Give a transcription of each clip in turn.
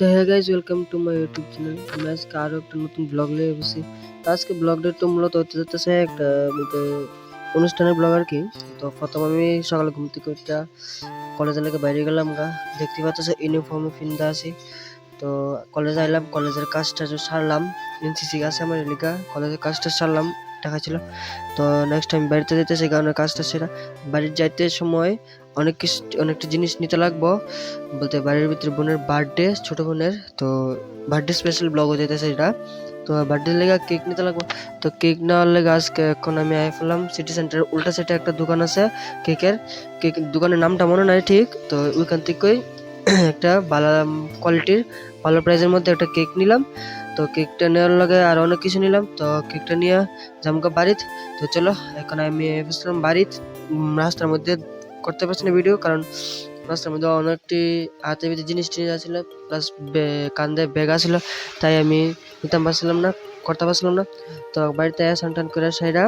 তো হ্যাঁ guys, welcome to my YouTube channel. আমি আজকে আরও একটা নতুন ব্লগ নিয়ে বসি। তো আজকে ব্লগটা একটু মূলত হতে যাচ্ছে একটা অনুষ্ঠানের ব্লগ আর কি। তো প্রথম আমি সকালে ঘুম থেকে একটা কলেজের লেগে বাইরে গেলাম গা, দেখতে পাচ্ছি ইউনিফর্ম পিনতে আছি। তো কলেজে আইলাম, কলেজের কাজটা সারলাম, এনসিসি আছে আমার এলাকা, কলেজের কাজটা সারলাম, টাকা ছিল। তো নেক্সট টাইম বাড়িতে যেতে সেই কারণে কাজটা সেরা। বাড়ির যাইতে সময় অনেকটা জিনিস নিতে লাগবো, বলতে বাড়ির ভিতরে বোনের বার্থডে, ছোট বোনের। তো বার্থডে স্পেশাল ব্লগ হয়ে যেতেছে এটা। তো বার্থডে লেগে কেক নিতে লাগবো। তো কেক নেওয়ার লেগে আজকে এখন আমি আই ফেললাম সিটি সেন্টারের উল্টা সাইডে একটা দোকান আছে কেকের। দোকানের নামটা মনে নাই ঠিক। তো ওইখান থেকে একটা ভালো কোয়ালিটির ভালো প্রাইসের মধ্যে একটা কেক নিলাম। তো কেকটা নেওয়ার লগে আর অনেক কিছু নিলাম। তো কেকটা নিয়ে জামকা বাড়িত। তো চলো এখন আমি এসেছিলাম বাড়িত। রাস্তার মধ্যে করতে পারছি না ভিডিও, কারণ রাস্তার মধ্যে অনেকটি হাতে ভিতরে জিনিস টিনিস আছিল, প্লাস কান্দে ব্যাগ আছিল, তাই আমি নিতাম পারছিলাম না, করতে পারছিলাম না। তো বাড়িতে স্নান টান করে সাইডা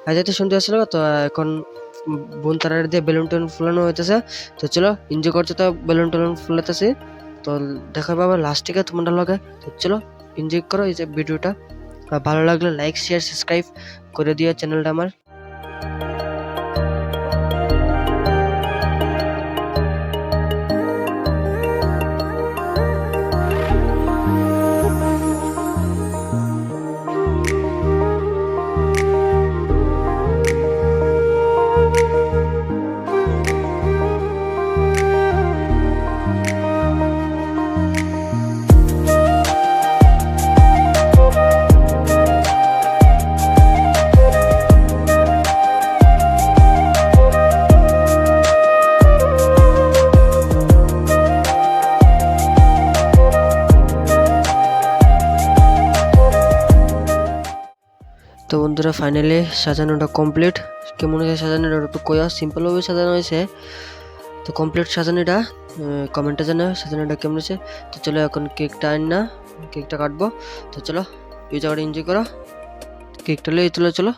হাজাতে শুনতে আসছিল। তো এখন বোন তারা দিয়ে বেলুন টেলুন ফুলানো হইতেছে। তো চলো এনজয় করতে, তো বেলুন টেলুন ফুলাতেছে। তো দেখা পাবো লাস্টিকে তোমাদের লগে। তো চলো এনজয় করো এই যে ভিডিওটা। ভালো লাগলে লাইক শেয়ার সাবস্ক্রাইব করে দিও চ্যানেলটা আমার। তো বন্ধুরা ফাইনালি সাজানোটা কমপ্লিট। কেমন হয়েছে সাজানোটা একটু কয়া, সিম্পলভাবে সাজানো হয়েছে। তো কমপ্লিট সাজানোটা কমেন্টে জানাও সাজানোটা কেমন হয়েছে। তো চলো এখন কেকটা কেকটা কাটবো। তো চলো এই জায়গাটা এনজয় করো, কেকটা লিয়ে চলো।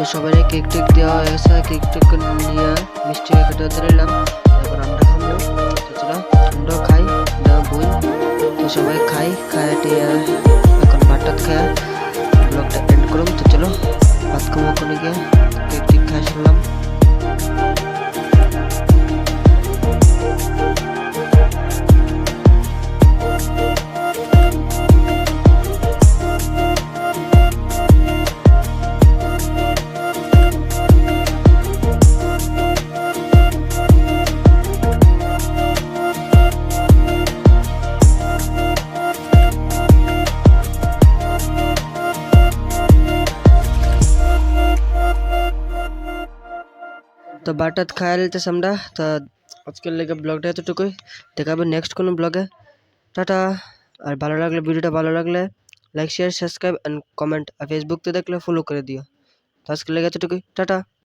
তো সবাই কেক টেক দেওয়া হয়েছে, কেক টেক নিয়ে মিষ্টি কেটে দিলাম। এখন আমরা খাবো। তো চলো আমরাও খাই। নাই খায় টিয়া এখন ভাতটা খায় ব্লগটা এন্ড করুম। তো চলো ভাত খাবো ওখানে গিয়ে কেক টেক খাই শুনলাম। তো বাটাত খায় নিতে আমরা। তো আজকের লেগে ব্লগটা এতটুকুই, দেখাবে নেক্সট কোনো ব্লগে। টাটা। আর ভালো লাগলে ভিডিওটা ভালো লাগলে like share subscribe and comment, আর ফেসবুকতে দেখলে ফলো করে দিও। তো আজকের লেগে এতটুকুই, টাটা।